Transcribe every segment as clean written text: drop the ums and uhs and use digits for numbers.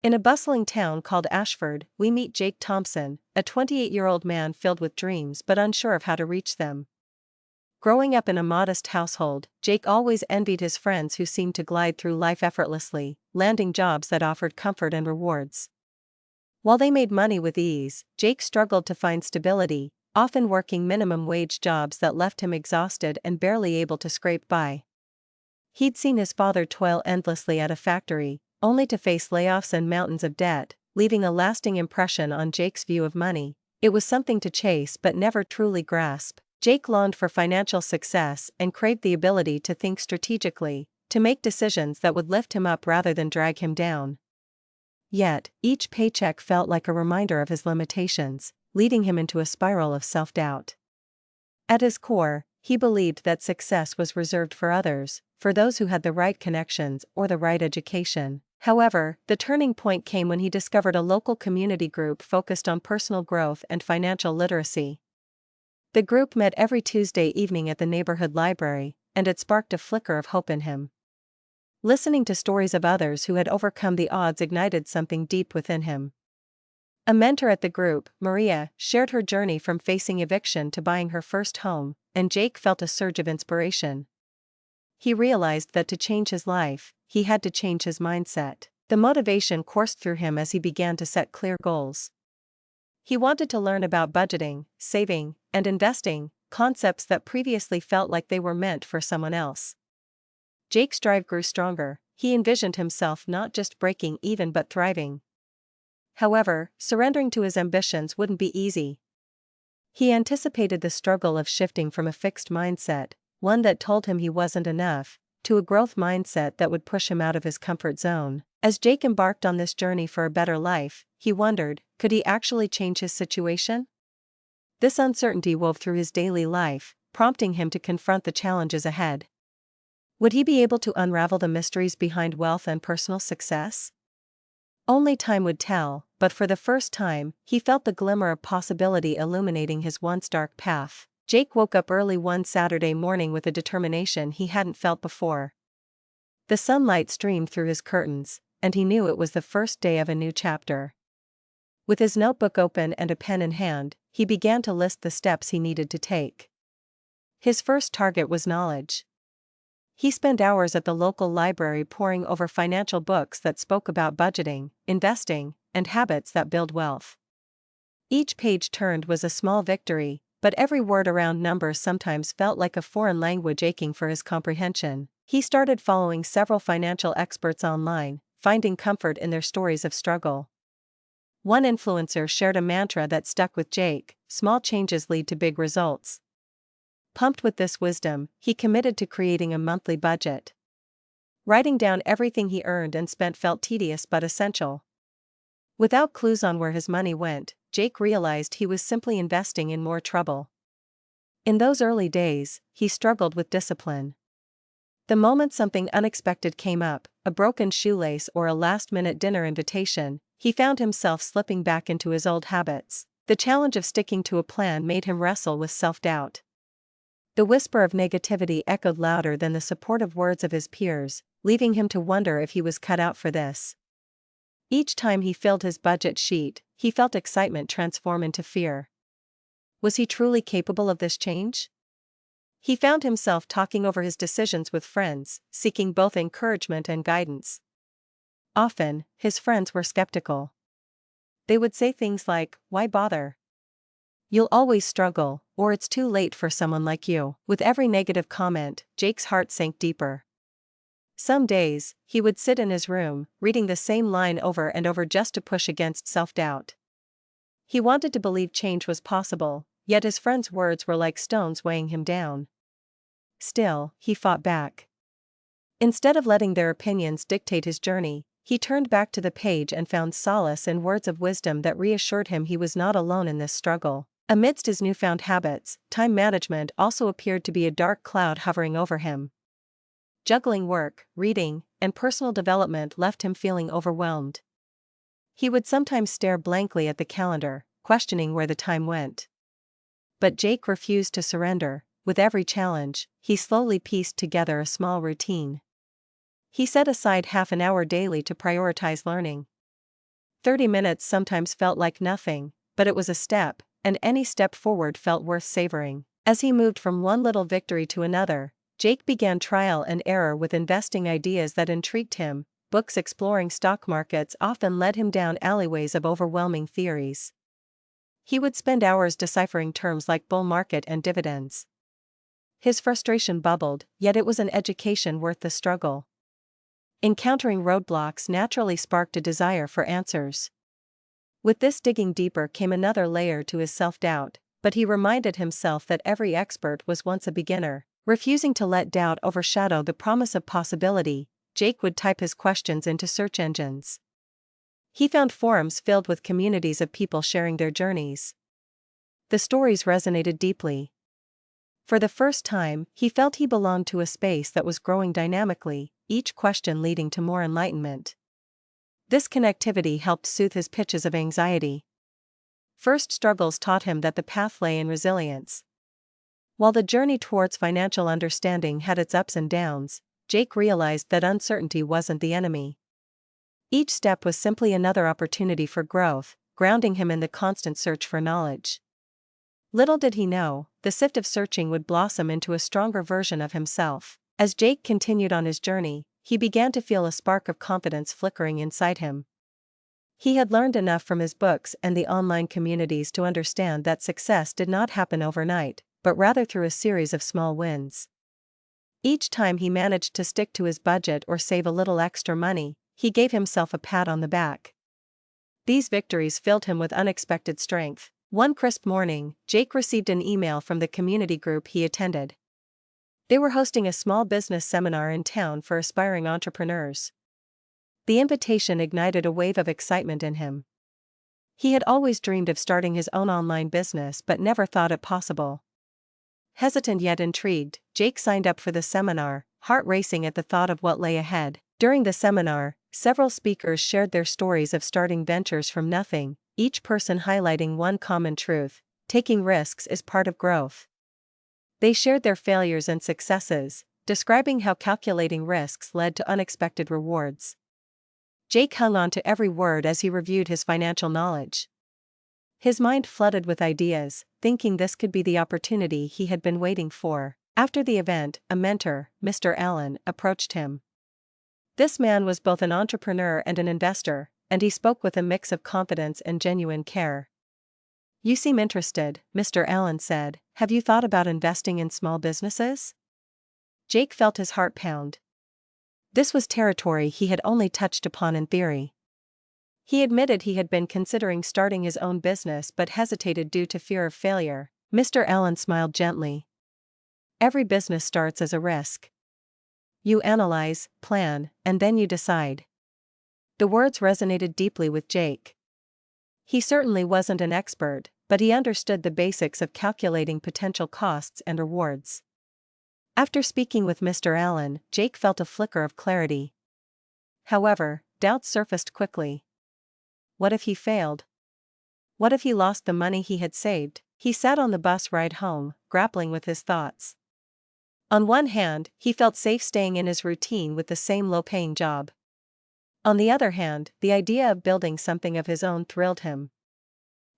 In a bustling town called Ashford, we meet Jake Thompson, a 28-year-old man filled with dreams but unsure of how to reach them. Growing up in a modest household, Jake always envied his friends who seemed to glide through life effortlessly, landing jobs that offered comfort and rewards. While they made money with ease, Jake struggled to find stability, often working minimum-wage jobs that left him exhausted and barely able to scrape by. He'd seen his father toil endlessly at a factory, only to face layoffs and mountains of debt, leaving a lasting impression on Jake's view of money. It was something to chase but never truly grasp. Jake longed for financial success and craved the ability to think strategically, to make decisions that would lift him up rather than drag him down. Yet, each paycheck felt like a reminder of his limitations, leading him into a spiral of self-doubt. At his core, he believed that success was reserved for others, for those who had the right connections or the right education. However, the turning point came when he discovered a local community group focused on personal growth and financial literacy. The group met every Tuesday evening at the neighborhood library, and it sparked a flicker of hope in him. Listening to stories of others who had overcome the odds ignited something deep within him. A mentor at the group, Maria, shared her journey from facing eviction to buying her first home, and Jake felt a surge of inspiration. He realized that to change his life, he had to change his mindset. The motivation coursed through him as he began to set clear goals. He wanted to learn about budgeting, saving, and investing, concepts that previously felt like they were meant for someone else. Jake's drive grew stronger. He envisioned himself not just breaking even but thriving. However, surrendering to his ambitions wouldn't be easy. He anticipated the struggle of shifting from a fixed mindset, one that told him he wasn't enough, to a growth mindset that would push him out of his comfort zone. As Jake embarked on this journey for a better life, he wondered, could he actually change his situation? This uncertainty wove through his daily life, prompting him to confront the challenges ahead. Would he be able to unravel the mysteries behind wealth and personal success? Only time would tell, but for the first time, he felt the glimmer of possibility illuminating his once dark path. Jake woke up early one Saturday morning with a determination he hadn't felt before. The sunlight streamed through his curtains, and he knew it was the first day of a new chapter. With his notebook open and a pen in hand, he began to list the steps he needed to take. His first target was knowledge. He spent hours at the local library poring over financial books that spoke about budgeting, investing, and habits that build wealth. Each page turned was a small victory, but every word around numbers sometimes felt like a foreign language aching for his comprehension. He started following several financial experts online, finding comfort in their stories of struggle. One influencer shared a mantra that stuck with Jake: small changes lead to big results. Pumped with this wisdom, he committed to creating a monthly budget. Writing down everything he earned and spent felt tedious but essential. Without clues on where his money went, Jake realized he was simply investing in more trouble. In those early days, he struggled with discipline. The moment something unexpected came up, a broken shoelace or a last-minute dinner invitation, he found himself slipping back into his old habits. The challenge of sticking to a plan made him wrestle with self-doubt. The whisper of negativity echoed louder than the supportive words of his peers, leaving him to wonder if he was cut out for this. Each time he filled his budget sheet, he felt excitement transform into fear. Was he truly capable of this change? He found himself talking over his decisions with friends, seeking both encouragement and guidance. Often, his friends were skeptical. They would say things like, "Why bother? You'll always struggle," or "It's too late for someone like you." With every negative comment, Jake's heart sank deeper. Some days, he would sit in his room, reading the same line over and over just to push against self-doubt. He wanted to believe change was possible, yet his friends' words were like stones weighing him down. Still, he fought back. Instead of letting their opinions dictate his journey, he turned back to the page and found solace in words of wisdom that reassured him he was not alone in this struggle. Amidst his newfound habits, time management also appeared to be a dark cloud hovering over him. Juggling work, reading, and personal development left him feeling overwhelmed. He would sometimes stare blankly at the calendar, questioning where the time went. But Jake refused to surrender. With every challenge, he slowly pieced together a small routine. He set aside half an hour daily to prioritize learning. 30 minutes sometimes felt like nothing, but it was a step, and any step forward felt worth savoring. As he moved from one little victory to another, Jake began trial and error with investing ideas that intrigued him. Books exploring stock markets often led him down alleyways of overwhelming theories. He would spend hours deciphering terms like bull market and dividends. His frustration bubbled, yet it was an education worth the struggle. Encountering roadblocks naturally sparked a desire for answers. With this digging deeper came another layer to his self-doubt, but he reminded himself that every expert was once a beginner. Refusing to let doubt overshadow the promise of possibility, Jake would type his questions into search engines. He found forums filled with communities of people sharing their journeys. The stories resonated deeply. For the first time, he felt he belonged to a space that was growing dynamically, each question leading to more enlightenment. This connectivity helped soothe his pitches of anxiety. First struggles taught him that the path lay in resilience. While the journey towards financial understanding had its ups and downs, Jake realized that uncertainty wasn't the enemy. Each step was simply another opportunity for growth, grounding him in the constant search for knowledge. Little did he know, the sift of searching would blossom into a stronger version of himself. As Jake continued on his journey, he began to feel a spark of confidence flickering inside him. He had learned enough from his books and the online communities to understand that success did not happen overnight, but rather through a series of small wins. Each time he managed to stick to his budget or save a little extra money, he gave himself a pat on the back. These victories filled him with unexpected strength. One crisp morning, Jake received an email from the community group he attended. They were hosting a small business seminar in town for aspiring entrepreneurs. The invitation ignited a wave of excitement in him. He had always dreamed of starting his own online business but never thought it possible. Hesitant yet intrigued, Jake signed up for the seminar, heart racing at the thought of what lay ahead. During the seminar, several speakers shared their stories of starting ventures from nothing, each person highlighting one common truth: taking risks is part of growth. They shared their failures and successes, describing how calculating risks led to unexpected rewards. Jake hung on to every word as he reviewed his financial knowledge. His mind flooded with ideas, thinking this could be the opportunity he had been waiting for. After the event, a mentor, Mr. Allen, approached him. This man was both an entrepreneur and an investor, and he spoke with a mix of confidence and genuine care. "You seem interested," Mr. Allen said. "Have you thought about investing in small businesses?" Jake felt his heart pound. This was territory he had only touched upon in theory. He admitted he had been considering starting his own business but hesitated due to fear of failure. Mr. Allen smiled gently. "Every business starts as a risk. You analyze, plan, and then you decide." The words resonated deeply with Jake. He certainly wasn't an expert, but he understood the basics of calculating potential costs and rewards. After speaking with Mr. Allen, Jake felt a flicker of clarity. However, doubts surfaced quickly. What if he failed? What if he lost the money he had saved? He sat on the bus ride home, grappling with his thoughts. On one hand, he felt safe staying in his routine with the same low-paying job. On the other hand, the idea of building something of his own thrilled him.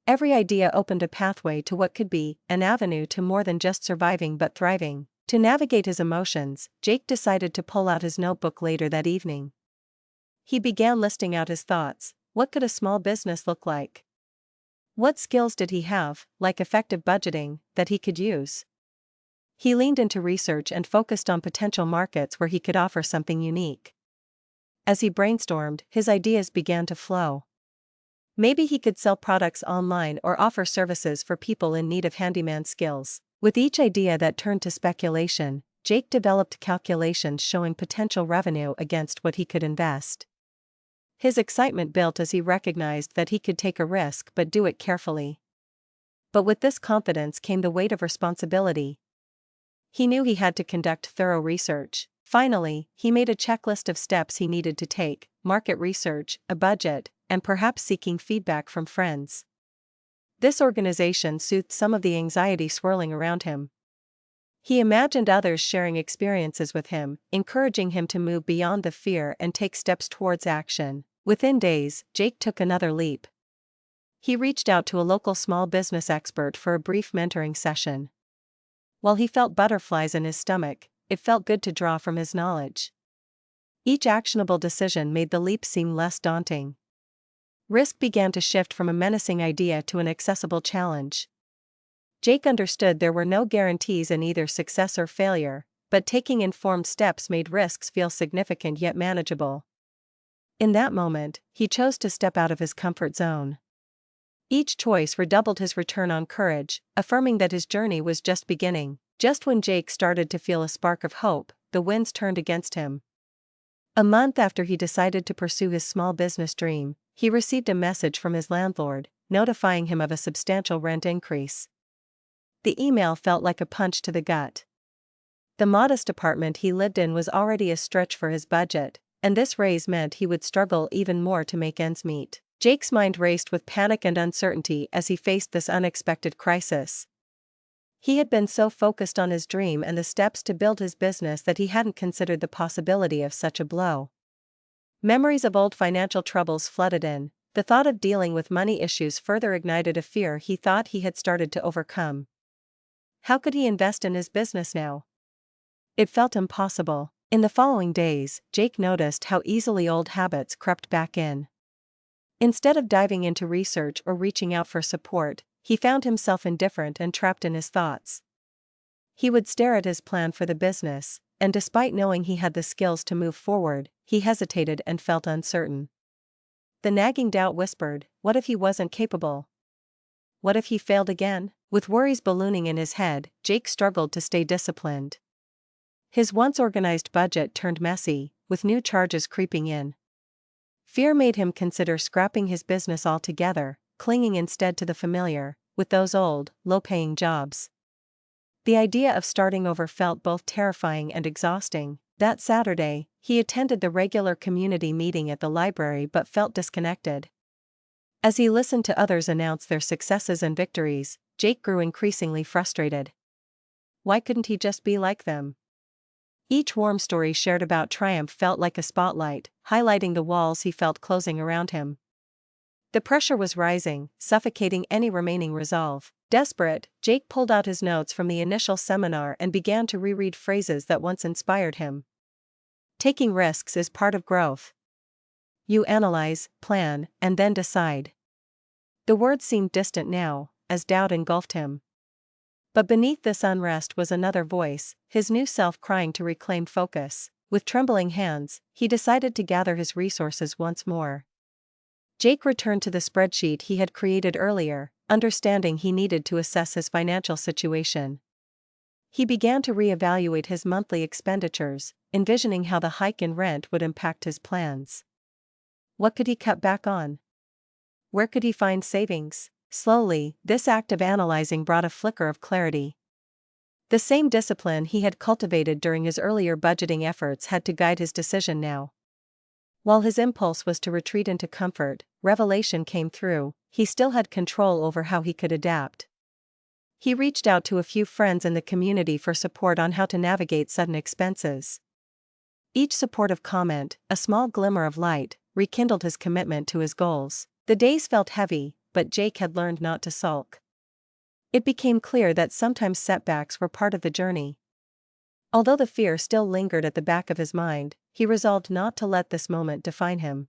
Every idea opened a pathway to what could be an avenue to more than just surviving but thriving. To navigate his emotions, Jake decided to pull out his notebook later that evening. He began listing out his thoughts. What could a small business look like? What skills did he have, like effective budgeting, that he could use? He leaned into research and focused on potential markets where he could offer something unique. As he brainstormed, his ideas began to flow. Maybe he could sell products online or offer services for people in need of handyman skills. With each idea that turned to speculation, Jake developed calculations showing potential revenue against what he could invest. His excitement built as he recognized that he could take a risk but do it carefully. But with this confidence came the weight of responsibility. He knew he had to conduct thorough research. Finally, he made a checklist of steps he needed to take: market research, a budget, and perhaps seeking feedback from friends. This organization soothed some of the anxiety swirling around him. He imagined others sharing experiences with him, encouraging him to move beyond the fear and take steps towards action. Within days, Jake took another leap. He reached out to a local small business expert for a brief mentoring session. While he felt butterflies in his stomach, it felt good to draw from his knowledge. Each actionable decision made the leap seem less daunting. Risk began to shift from a menacing idea to an accessible challenge. Jake understood there were no guarantees in either success or failure, but taking informed steps made risks feel significant yet manageable. In that moment, he chose to step out of his comfort zone. Each choice redoubled his return on courage, affirming that his journey was just beginning. Just when Jake started to feel a spark of hope, the winds turned against him. A month after he decided to pursue his small business dream, he received a message from his landlord, notifying him of a substantial rent increase. The email felt like a punch to the gut. The modest apartment he lived in was already a stretch for his budget, and this raise meant he would struggle even more to make ends meet. Jake's mind raced with panic and uncertainty as he faced this unexpected crisis. He had been so focused on his dream and the steps to build his business that he hadn't considered the possibility of such a blow. Memories of old financial troubles flooded in. The thought of dealing with money issues further ignited a fear he thought he had started to overcome. How could he invest in his business now? It felt impossible. In the following days, Jake noticed how easily old habits crept back in. Instead of diving into research or reaching out for support, he found himself indifferent and trapped in his thoughts. He would stare at his plan for the business, and despite knowing he had the skills to move forward, he hesitated and felt uncertain. The nagging doubt whispered, what if he wasn't capable? What if he failed again? With worries ballooning in his head, Jake struggled to stay disciplined. His once organized budget turned messy, with new charges creeping in. Fear made him consider scrapping his business altogether, clinging instead to the familiar, with those old, low-paying jobs. The idea of starting over felt both terrifying and exhausting. That Saturday, he attended the regular community meeting at the library but felt disconnected. As he listened to others announce their successes and victories, Jake grew increasingly frustrated. Why couldn't he just be like them? Each warm story shared about triumph felt like a spotlight, highlighting the walls he felt closing around him. The pressure was rising, suffocating any remaining resolve. Desperate, Jake pulled out his notes from the initial seminar and began to reread phrases that once inspired him. Taking risks is part of growth. You analyze, plan, and then decide. The words seemed distant now, as doubt engulfed him. But beneath this unrest was another voice, his new self crying to reclaim focus. With trembling hands, he decided to gather his resources once more. Jake returned to the spreadsheet he had created earlier, understanding he needed to assess his financial situation. He began to reevaluate his monthly expenditures, envisioning how the hike in rent would impact his plans. What could he cut back on? Where could he find savings? Slowly, this act of analyzing brought a flicker of clarity. The same discipline he had cultivated during his earlier budgeting efforts had to guide his decision now. While his impulse was to retreat into comfort, revelation came through. He still had control over how he could adapt. He reached out to a few friends in the community for support on how to navigate sudden expenses. Each supportive comment, a small glimmer of light, rekindled his commitment to his goals. The days felt heavy, but Jake had learned not to sulk. It became clear that sometimes setbacks were part of the journey. Although the fear still lingered at the back of his mind, he resolved not to let this moment define him.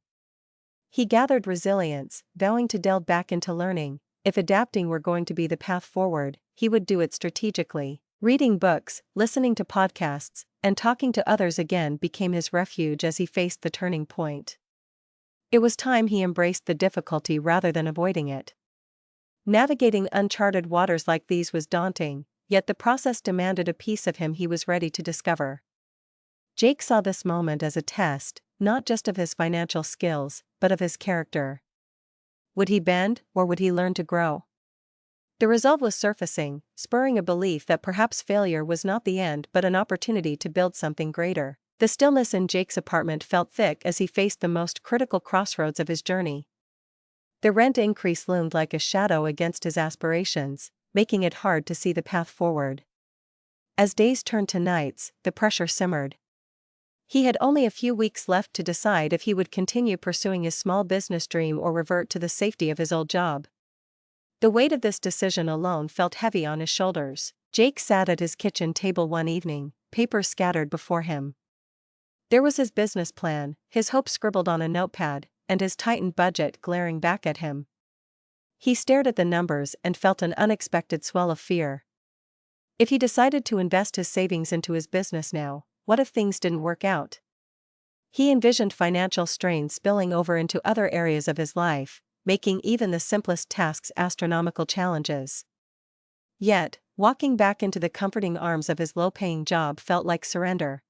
He gathered resilience, vowing to delve back into learning. If adapting were going to be the path forward, he would do it strategically. Reading books, listening to podcasts, and talking to others again became his refuge as he faced the turning point. It was time he embraced the difficulty rather than avoiding it. Navigating uncharted waters like these was daunting, yet the process demanded a piece of him he was ready to discover. Jake saw this moment as a test, not just of his financial skills, but of his character. Would he bend, or would he learn to grow? The resolve was surfacing, spurring a belief that perhaps failure was not the end but an opportunity to build something greater. The stillness in Jake's apartment felt thick as he faced the most critical crossroads of his journey. The rent increase loomed like a shadow against his aspirations, making it hard to see the path forward. As days turned to nights, the pressure simmered. He had only a few weeks left to decide if he would continue pursuing his small business dream or revert to the safety of his old job. The weight of this decision alone felt heavy on his shoulders. Jake sat at his kitchen table one evening, papers scattered before him. There was his business plan, his hopes scribbled on a notepad, and his tightened budget glaring back at him. He stared at the numbers and felt an unexpected swell of fear. If he decided to invest his savings into his business now, what if things didn't work out? He envisioned financial strain spilling over into other areas of his life, making even the simplest tasks astronomical challenges. Yet, walking back into the comforting arms of his low-paying job felt like surrender.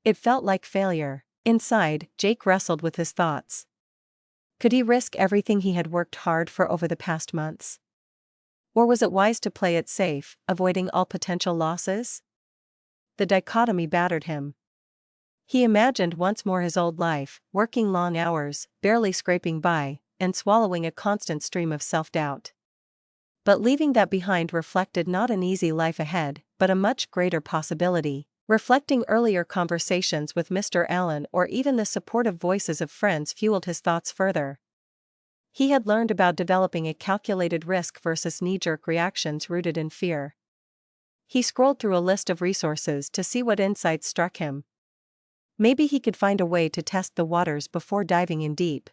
It felt like failure. Inside, Jake wrestled with his thoughts. Could he risk everything he had worked hard for over the past months? Or was it wise to play it safe, avoiding all potential losses? The dichotomy battered him. He imagined once more his old life, working long hours, barely scraping by, and swallowing a constant stream of self-doubt. But leaving that behind reflected not an easy life ahead, but a much greater possibility. Reflecting earlier conversations with Mr. Allen or even the supportive voices of friends fueled his thoughts further. He had learned about developing a calculated risk versus knee-jerk reactions rooted in fear. He scrolled through a list of resources to see what insights struck him. Maybe he could find a way to test the waters before diving in deep.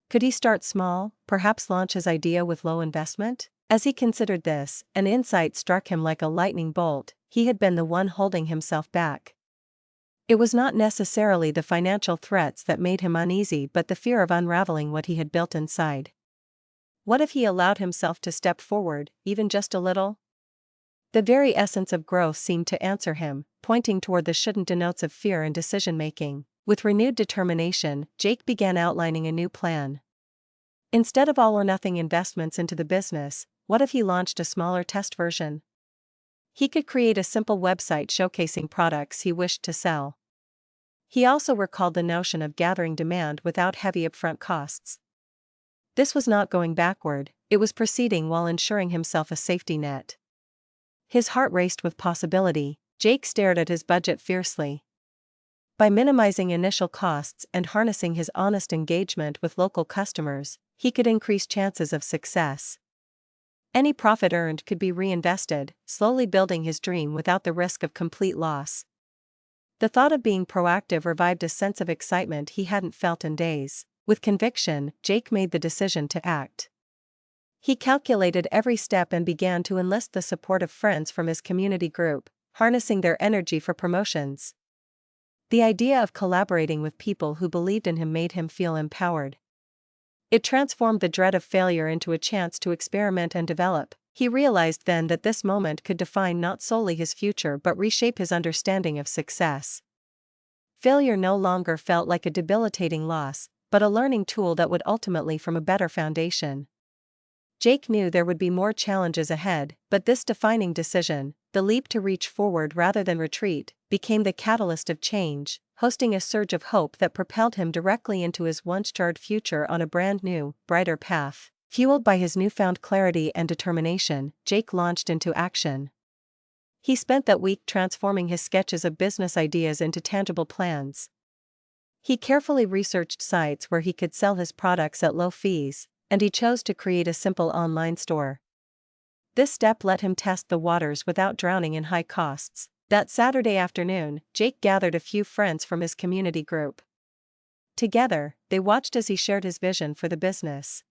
Could he start small, perhaps launch his idea with low investment? As he considered this, an insight struck him like a lightning bolt. He had been the one holding himself back. It was not necessarily the financial threats that made him uneasy but the fear of unraveling what he had built inside. What if he allowed himself to step forward, even just a little? The very essence of growth seemed to answer him, pointing toward the shouldn't notes of fear and decision-making. With renewed determination, Jake began outlining a new plan. Instead of all-or-nothing investments into the business, what if he launched a smaller test version? He could create a simple website showcasing products he wished to sell. He also recalled the notion of gathering demand without heavy upfront costs. This was not going backward, it was proceeding while ensuring himself a safety net. His heart raced with possibility. Jake stared at his budget fiercely. By minimizing initial costs and harnessing his honest engagement with local customers, he could increase chances of success. Any profit earned could be reinvested, slowly building his dream without the risk of complete loss. The thought of being proactive revived a sense of excitement he hadn't felt in days. With conviction, Jake made the decision to act. He calculated every step and began to enlist the support of friends from his community group, harnessing their energy for promotions. The idea of collaborating with people who believed in him made him feel empowered. It transformed the dread of failure into a chance to experiment and develop. He realized then that this moment could define not solely his future but reshape his understanding of success. Failure no longer felt like a debilitating loss, but a learning tool that would ultimately form a better foundation. Jake knew there would be more challenges ahead, but this defining decision, the leap to reach forward rather than retreat, became the catalyst of change, hosting a surge of hope that propelled him directly into his once-charted future on a brand new, brighter path. Fueled by his newfound clarity and determination, Jake launched into action. He spent that week transforming his sketches of business ideas into tangible plans. He carefully researched sites where he could sell his products at low fees, and he chose to create a simple online store. This step let him test the waters without drowning in high costs. That Saturday afternoon, Jake gathered a few friends from his community group. Together, they watched as he shared his vision for the business.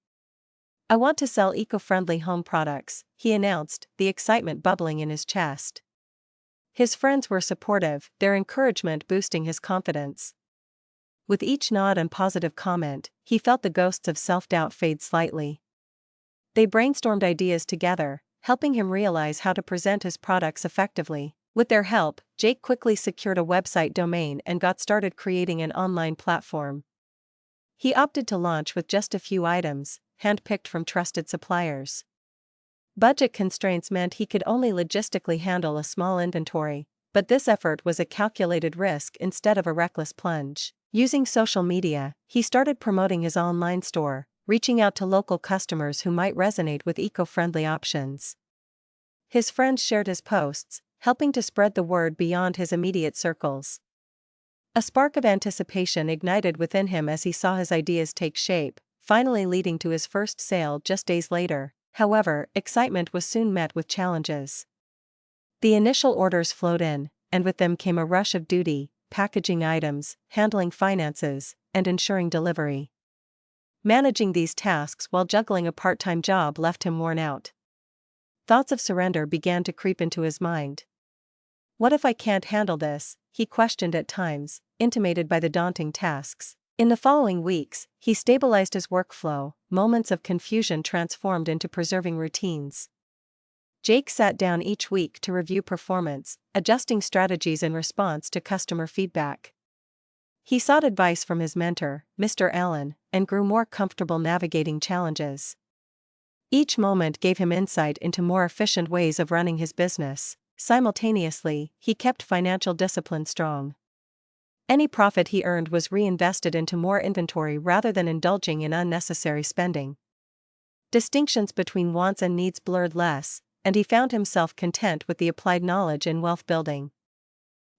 "I want to sell eco-friendly home products," he announced, the excitement bubbling in his chest. His friends were supportive, their encouragement boosting his confidence. With each nod and positive comment, he felt the ghosts of self-doubt fade slightly. They brainstormed ideas together, helping him realize how to present his products effectively. With their help, Jake quickly secured a website domain and got started creating an online platform. He opted to launch with just a few items, handpicked from trusted suppliers. Budget constraints meant he could only logistically handle a small inventory, but this effort was a calculated risk instead of a reckless plunge. Using social media, he started promoting his online store, reaching out to local customers who might resonate with eco-friendly options. His friends shared his posts, helping to spread the word beyond his immediate circles. A spark of anticipation ignited within him as he saw his ideas take shape, finally leading to his first sale just days later. However, excitement was soon met with challenges. The initial orders flowed in, and with them came a rush of duty, packaging items, handling finances, and ensuring delivery. Managing these tasks while juggling a part-time job left him worn out. Thoughts of surrender began to creep into his mind. What if I can't handle this? He questioned at times, intimated by the daunting tasks. In the following weeks, he stabilized his workflow, moments of confusion transformed into preserving routines. Jake sat down each week to review performance, adjusting strategies in response to customer feedback. He sought advice from his mentor, Mr. Allen, and grew more comfortable navigating challenges. Each moment gave him insight into more efficient ways of running his business. Simultaneously, he kept financial discipline strong. Any profit he earned was reinvested into more inventory rather than indulging in unnecessary spending. Distinctions between wants and needs blurred less, and he found himself content with the applied knowledge in wealth building.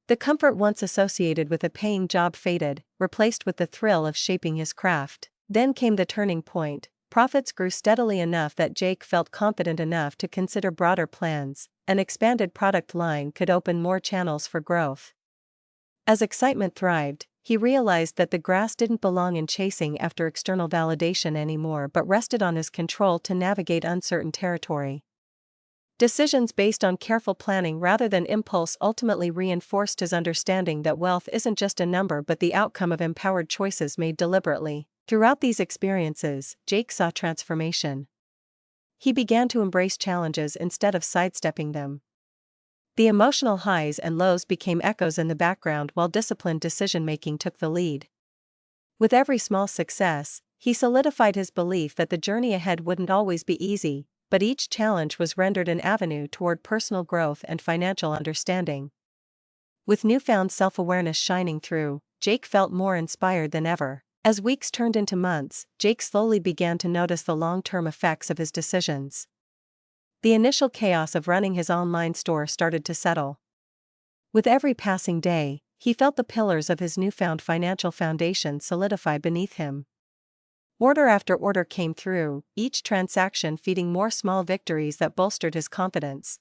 The comfort once associated with a paying job faded, replaced with the thrill of shaping his craft. Then came the turning point. Profits grew steadily enough that Jake felt confident enough to consider broader plans. An expanded product line could open more channels for growth. As excitement thrived, he realized that the grass didn't belong in chasing after external validation anymore but rested on his control to navigate uncertain territory. Decisions based on careful planning rather than impulse ultimately reinforced his understanding that wealth isn't just a number but the outcome of empowered choices made deliberately. Throughout these experiences, Jake saw transformation. He began to embrace challenges instead of sidestepping them. The emotional highs and lows became echoes in the background while disciplined decision-making took the lead. With every small success, he solidified his belief that the journey ahead wouldn't always be easy, but each challenge was rendered an avenue toward personal growth and financial understanding. With newfound self-awareness shining through, Jake felt more inspired than ever. As weeks turned into months, Jake slowly began to notice the long-term effects of his decisions. The initial chaos of running his online store started to settle. With every passing day, he felt the pillars of his newfound financial foundation solidify beneath him. Order after order came through, each transaction feeding more small victories that bolstered his confidence.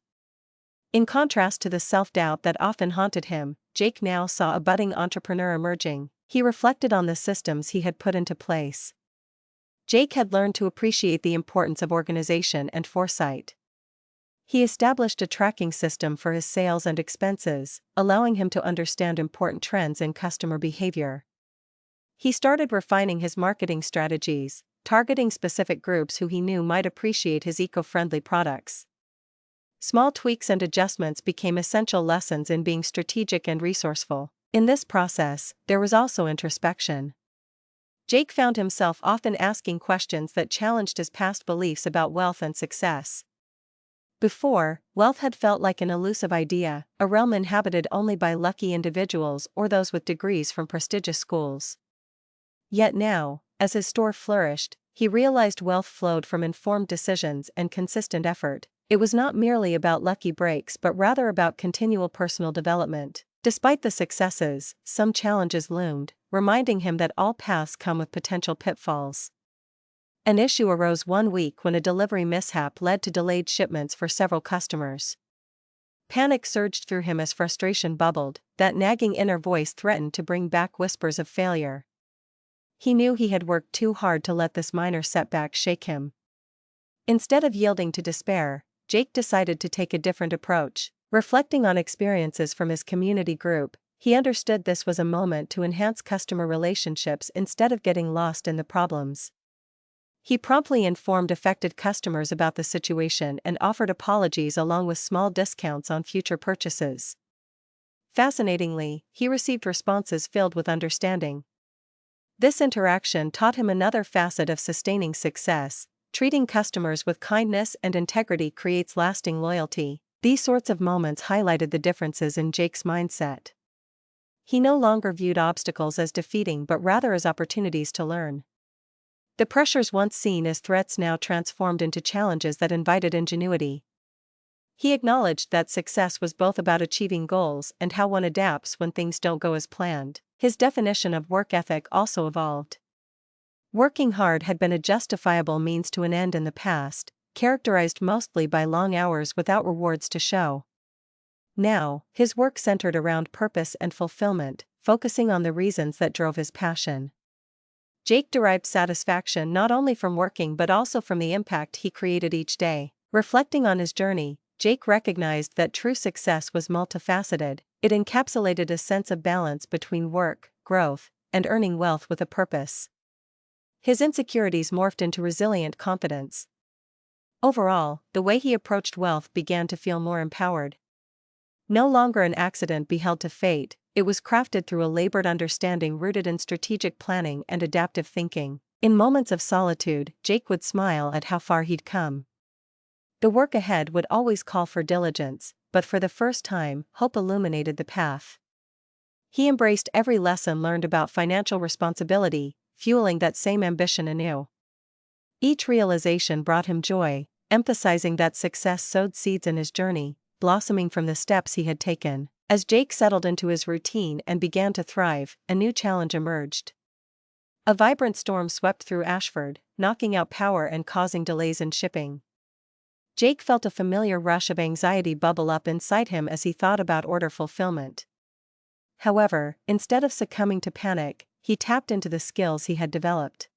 In contrast to the self-doubt that often haunted him, Jake now saw a budding entrepreneur emerging. He reflected on the systems he had put into place. Jake had learned to appreciate the importance of organization and foresight. He established a tracking system for his sales and expenses, allowing him to understand important trends in customer behavior. He started refining his marketing strategies, targeting specific groups who he knew might appreciate his eco-friendly products. Small tweaks and adjustments became essential lessons in being strategic and resourceful. In this process, there was also introspection. Jake found himself often asking questions that challenged his past beliefs about wealth and success. Before, wealth had felt like an elusive idea, a realm inhabited only by lucky individuals or those with degrees from prestigious schools. Yet now, as his store flourished, he realized wealth flowed from informed decisions and consistent effort. It was not merely about lucky breaks but rather about continual personal development. Despite the successes, some challenges loomed, reminding him that all paths come with potential pitfalls. An issue arose one week when a delivery mishap led to delayed shipments for several customers. Panic surged through him as frustration bubbled, that nagging inner voice threatened to bring back whispers of failure. He knew he had worked too hard to let this minor setback shake him. Instead of yielding to despair, Jake decided to take a different approach. Reflecting on experiences from his community group, he understood this was a moment to enhance customer relationships instead of getting lost in the problems. He promptly informed affected customers about the situation and offered apologies along with small discounts on future purchases. Fascinatingly, he received responses filled with understanding. This interaction taught him another facet of sustaining success: treating customers with kindness and integrity creates lasting loyalty. These sorts of moments highlighted the differences in Jake's mindset. He no longer viewed obstacles as defeating but rather as opportunities to learn. The pressures once seen as threats now transformed into challenges that invited ingenuity. He acknowledged that success was both about achieving goals and how one adapts when things don't go as planned. His definition of work ethic also evolved. Working hard had been a justifiable means to an end in the past, characterized mostly by long hours without rewards to show. Now, his work centered around purpose and fulfillment, focusing on the reasons that drove his passion. Jake derived satisfaction not only from working but also from the impact he created each day. Reflecting on his journey, Jake recognized that true success was multifaceted. It encapsulated a sense of balance between work, growth, and earning wealth with a purpose. His insecurities morphed into resilient confidence. Overall, the way he approached wealth began to feel more empowered. No longer an accident beheld to fate, it was crafted through a labored understanding rooted in strategic planning and adaptive thinking. In moments of solitude, Jake would smile at how far he'd come. The work ahead would always call for diligence, but for the first time, hope illuminated the path. He embraced every lesson learned about financial responsibility, fueling that same ambition anew. Each realization brought him joy, emphasizing that success sowed seeds in his journey, blossoming from the steps he had taken. As Jake settled into his routine and began to thrive, a new challenge emerged. A vibrant storm swept through Ashford, knocking out power and causing delays in shipping. Jake felt a familiar rush of anxiety bubble up inside him as he thought about order fulfillment. However, instead of succumbing to panic, he tapped into the skills he had developed.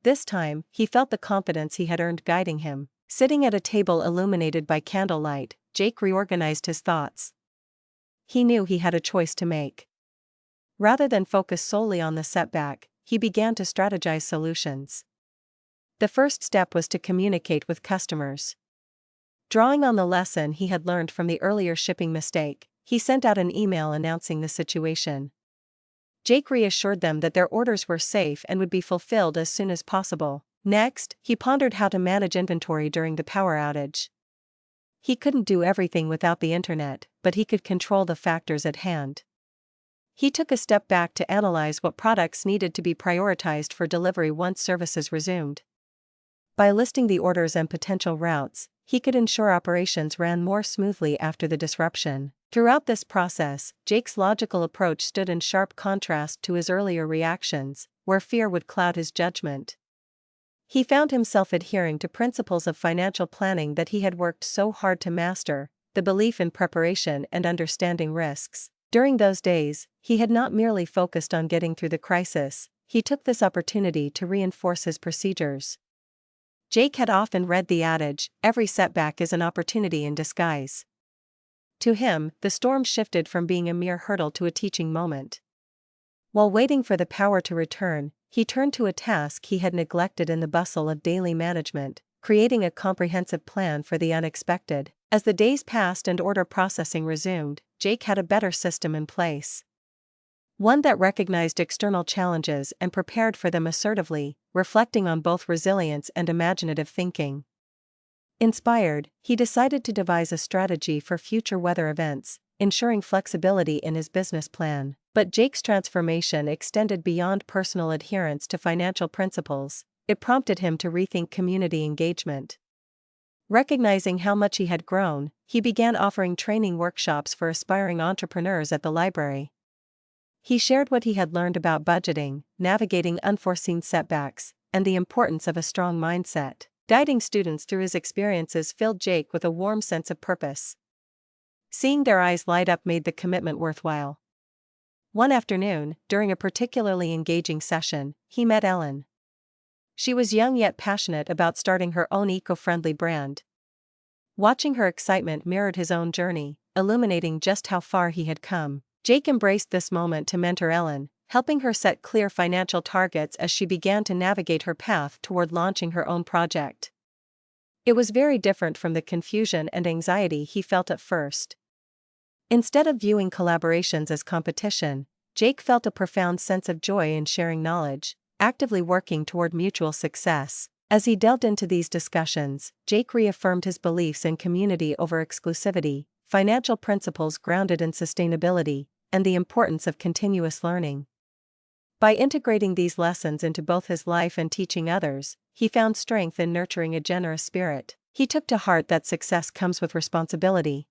This time, he felt the confidence he had earned guiding him. Sitting at a table illuminated by candlelight, Jake reorganized his thoughts. He knew he had a choice to make. Rather than focus solely on the setback, he began to strategize solutions. The first step was to communicate with customers. Drawing on the lesson he had learned from the earlier shipping mistake, he sent out an email announcing the situation. Jake reassured them that their orders were safe and would be fulfilled as soon as possible. Next, he pondered how to manage inventory during the power outage. He couldn't do everything without the internet, but he could control the factors at hand. He took a step back to analyze what products needed to be prioritized for delivery once services resumed. By listing the orders and potential routes, he could ensure operations ran more smoothly after the disruption. Throughout this process, Jake's logical approach stood in sharp contrast to his earlier reactions, where fear would cloud his judgment. He found himself adhering to principles of financial planning that he had worked so hard to master, the belief in preparation and understanding risks. During those days, he had not merely focused on getting through the crisis, he took this opportunity to reinforce his procedures. Jake had often read the adage, "Every setback is an opportunity in disguise." To him, the storm shifted from being a mere hurdle to a teaching moment. While waiting for the power to return, he turned to a task he had neglected in the bustle of daily management, creating a comprehensive plan for the unexpected. As the days passed and order processing resumed, Jake had a better system in place. One that recognized external challenges and prepared for them assertively, reflecting on both resilience and imaginative thinking. Inspired, he decided to devise a strategy for future weather events, ensuring flexibility in his business plan. But Jake's transformation extended beyond personal adherence to financial principles. It prompted him to rethink community engagement. Recognizing how much he had grown, he began offering training workshops for aspiring entrepreneurs at the library. He shared what he had learned about budgeting, navigating unforeseen setbacks, and the importance of a strong mindset. Guiding students through his experiences filled Jake with a warm sense of purpose. Seeing their eyes light up made the commitment worthwhile. One afternoon, during a particularly engaging session, he met Ellen. She was young yet passionate about starting her own eco-friendly brand. Watching her excitement mirrored his own journey, illuminating just how far he had come. Jake embraced this moment to mentor Ellen, helping her set clear financial targets as she began to navigate her path toward launching her own project. It was very different from the confusion and anxiety he felt at first. Instead of viewing collaborations as competition, Jake felt a profound sense of joy in sharing knowledge, actively working toward mutual success. As he delved into these discussions, Jake reaffirmed his beliefs in community over exclusivity, financial principles grounded in sustainability, and the importance of continuous learning. By integrating these lessons into both his life and teaching others, he found strength in nurturing a generous spirit. He took to heart that success comes with responsibility.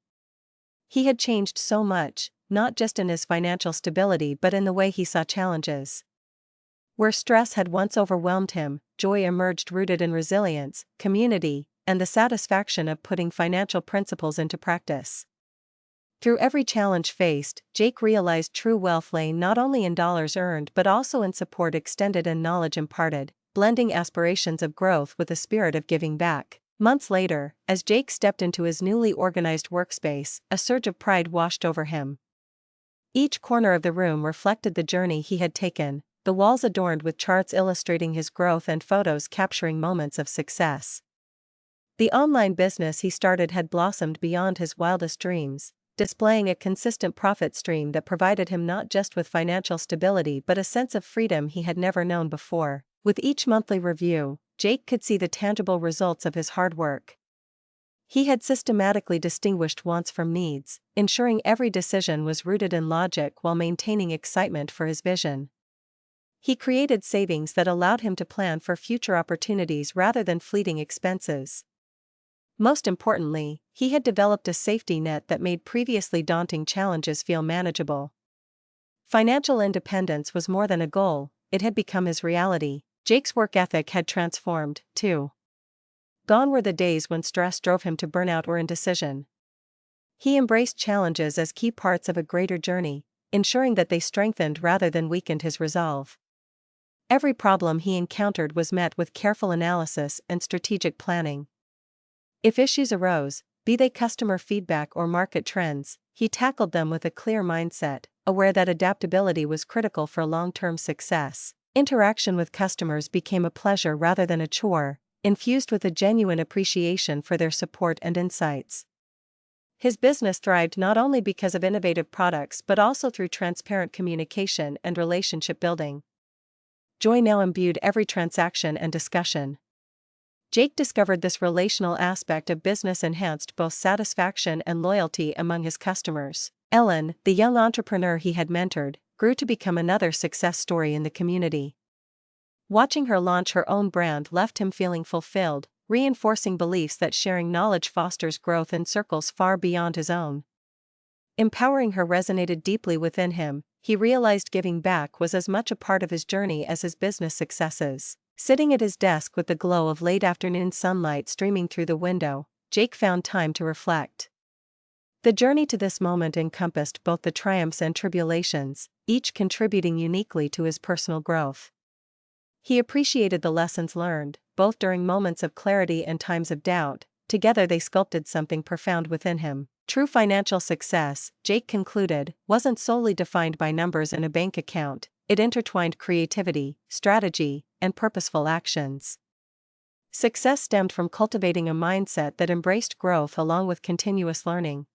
He had changed so much, not just in his financial stability but in the way he saw challenges. Where stress had once overwhelmed him, joy emerged rooted in resilience, community, and the satisfaction of putting financial principles into practice. Through every challenge faced, Jake realized true wealth lay not only in dollars earned but also in support extended and knowledge imparted, blending aspirations of growth with the spirit of giving back. Months later, as Jake stepped into his newly organized workspace, a surge of pride washed over him. Each corner of the room reflected the journey he had taken, the walls adorned with charts illustrating his growth and photos capturing moments of success. The online business he started had blossomed beyond his wildest dreams, displaying a consistent profit stream that provided him not just with financial stability but a sense of freedom he had never known before. With each monthly review, Jake could see the tangible results of his hard work. He had systematically distinguished wants from needs, ensuring every decision was rooted in logic while maintaining excitement for his vision. He created savings that allowed him to plan for future opportunities rather than fleeting expenses. Most importantly, he had developed a safety net that made previously daunting challenges feel manageable. Financial independence was more than a goal, it had become his reality. Jake's work ethic had transformed, too. Gone were the days when stress drove him to burnout or indecision. He embraced challenges as key parts of a greater journey, ensuring that they strengthened rather than weakened his resolve. Every problem he encountered was met with careful analysis and strategic planning. If issues arose, be they customer feedback or market trends, he tackled them with a clear mindset, aware that adaptability was critical for long-term success. Interaction with customers became a pleasure rather than a chore, infused with a genuine appreciation for their support and insights. His business thrived not only because of innovative products but also through transparent communication and relationship building. Joy now imbued every transaction and discussion. Jake discovered this relational aspect of business enhanced both satisfaction and loyalty among his customers. Ellen, the young entrepreneur he had mentored, grew to become another success story in the community. Watching her launch her own brand left him feeling fulfilled, reinforcing beliefs that sharing knowledge fosters growth in circles far beyond his own. Empowering her resonated deeply within him. He realized giving back was as much a part of his journey as his business successes. Sitting at his desk with the glow of late afternoon sunlight streaming through the window, Jake found time to reflect. The journey to this moment encompassed both the triumphs and tribulations, each contributing uniquely to his personal growth. He appreciated the lessons learned, both during moments of clarity and times of doubt. Together they sculpted something profound within him. True financial success, Jake concluded, wasn't solely defined by numbers in a bank account. It intertwined creativity, strategy, and purposeful actions. Success stemmed from cultivating a mindset that embraced growth along with continuous learning.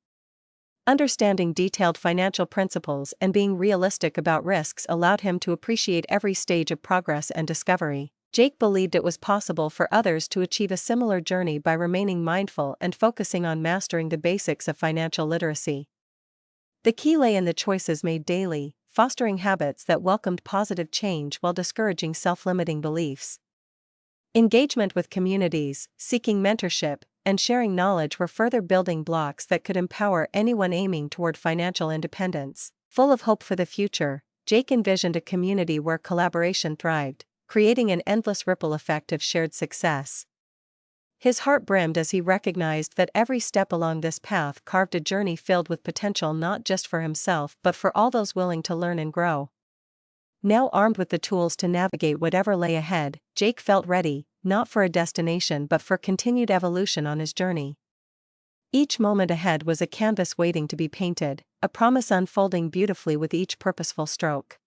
Understanding detailed financial principles and being realistic about risks allowed him to appreciate every stage of progress and discovery. Jake believed it was possible for others to achieve a similar journey by remaining mindful and focusing on mastering the basics of financial literacy. The key lay in the choices made daily, fostering habits that welcomed positive change while discouraging self-limiting beliefs. Engagement with communities, seeking mentorship, and sharing knowledge were further building blocks that could empower anyone aiming toward financial independence. Full of hope for the future, Jake envisioned a community where collaboration thrived, creating an endless ripple effect of shared success. His heart brimmed as he recognized that every step along this path carved a journey filled with potential not just for himself but for all those willing to learn and grow. Now armed with the tools to navigate whatever lay ahead, Jake felt ready, not for a destination but for continued evolution on his journey. Each moment ahead was a canvas waiting to be painted, a promise unfolding beautifully with each purposeful stroke.